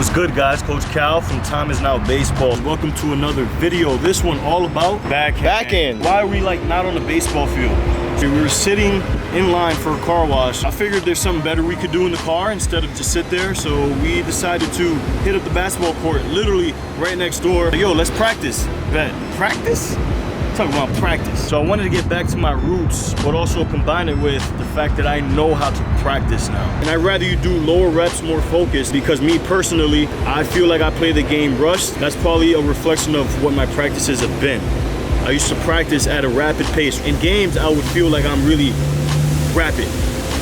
What's good, guys? Coach Cal from Time Is Now Baseball. Welcome to another video. This one all about backhand. Why are we like not on the baseball field? So we were sitting in line for a car wash. I figured there's something better we could do in the car instead of just sit there. So we decided to hit up the basketball court, literally right next door. Yo, let's practice. Bet. Practice? Talking about practice. So I wanted to get back to my roots, but also combine it with the fact that I know how to practice now. And I'd rather you do lower reps, more focused, because me personally, I feel like I play the game rushed. That's probably a reflection of what my practices have been. I used to practice at a rapid pace. In games, I would feel like I'm really rapid.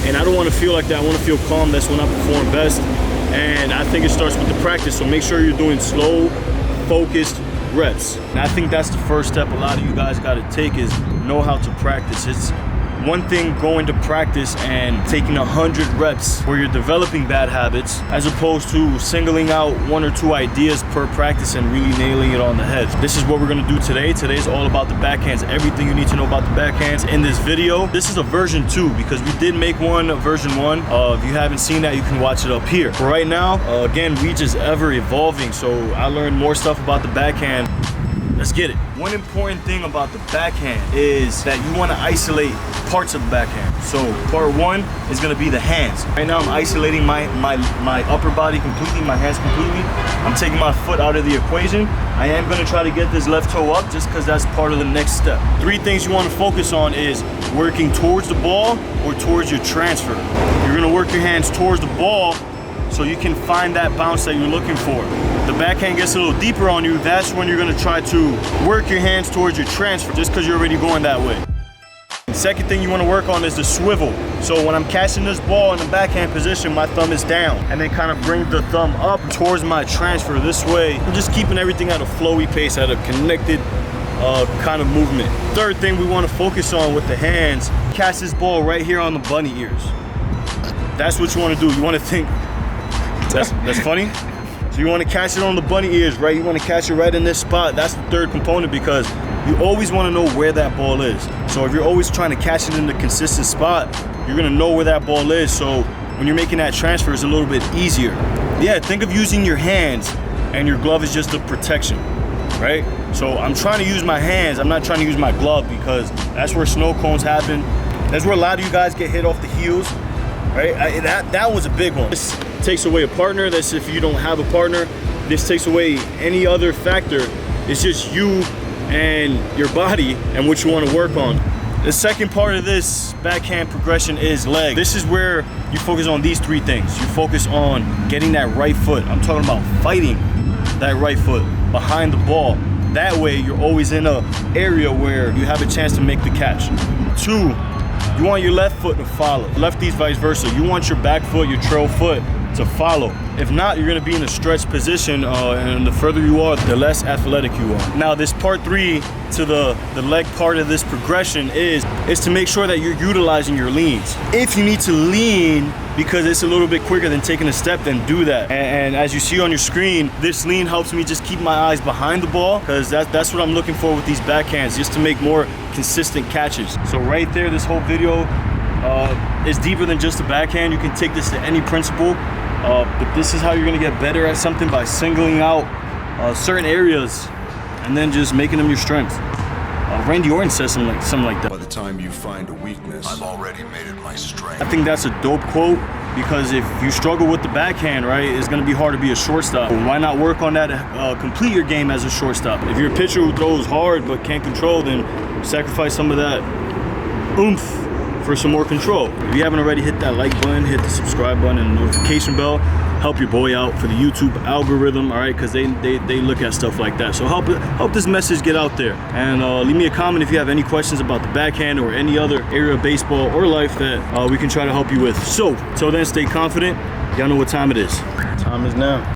And I don't want to feel like that. I want to feel calm. That's when I perform best. And I think it starts with the practice. So make sure you're doing slow, focused reps. And I think that's the first step a lot of you guys got to take, is know how to practice. It's one thing going to practice and taking 100 reps where you're developing bad habits, as opposed to singling out 1 or 2 ideas per practice and really nailing it on the head. This is what we're going to do today. Today's all about the backhands, everything you need to know about the backhands in this video. This is a version 2 because we did make one, a version 1. If you haven't seen that, you can watch it up here. But right now, again, we just ever evolving, so I learned more stuff about the backhand. Let's get it. One important thing about the backhand is that you want to isolate parts of the backhand. So part 1 is going to be the hands. Right now I'm isolating my upper body completely, my hands completely. I'm taking my foot out of the equation. I am going to try to get this left toe up just because that's part of the next step. 3 things you want to focus on is working towards the ball or towards your transfer. You're going to work your hands towards the ball so you can find that bounce that you're looking for. The backhand gets a little deeper on you, that's when you're gonna try to work your hands towards your transfer, just because you're already going that way. The second thing you wanna work on is the swivel. So when I'm catching this ball in the backhand position, my thumb is down, and then kind of bring the thumb up towards my transfer. This way, I'm just keeping everything at a flowy pace, at a connected kind of movement. Third thing we wanna focus on with the hands, catch this ball right here on the bunny ears. That's what you wanna do. You wanna think, that's funny? So you want to catch it on the bunny ears, right? You want to catch it right in this spot. That's the third component, because you always want to know where that ball is. So if you're always trying to catch it in the consistent spot, you're going to know where that ball is. So when you're making that transfer, it's a little bit easier. Yeah, think of using your hands, and your glove is just a protection, right? So I'm trying to use my hands. I'm not trying to use my glove, because that's where snow cones happen. That's where a lot of you guys get hit off the heels, right? That was a big one. This takes away a partner. That's if you don't have a partner. This takes away any other factor. It's just you and your body and what you want to work on. The second part of this backhand progression is leg. This is where you focus on these 3 things. You focus on getting that right foot. I'm talking about fighting that right foot behind the ball. That way you're always in an area where you have a chance to make the catch. 2, you want your left foot to follow. Lefties, vice versa. You want your back foot, your trail foot, to follow. If not, you're gonna be in a stretch position, and the further you are, the less athletic you are. Now, this part 3 to the leg part of this progression is to make sure that you're utilizing your leans. If you need to lean because it's a little bit quicker than taking a step, then do that. And as you see on your screen, this lean helps me just keep my eyes behind the ball, because that's what I'm looking for with these backhands, just to make more consistent catches. So right there, this whole video is deeper than just a backhand. You can take this to any principle, but this is how you're gonna get better at something, by singling out certain areas and then just making them your strength. Randy Orton says something like that. By the time you find a weakness, I've already made it my strength. I think that's a dope quote, because if you struggle with the backhand, right, it's gonna be hard to be a shortstop. Why not work on that, complete your game as a shortstop? If you're a pitcher who throws hard but can't control, then sacrifice some of that oomph for some more control. If you haven't already, hit that like button, hit the subscribe button and the notification bell. Help your boy out for the YouTube algorithm, all right? Because they look at stuff like that. So help this message get out there. And leave me a comment if you have any questions about the backhand or any other area of baseball or life that we can try to help you with. So till then, stay confident. Y'all know what time it is. Time is now.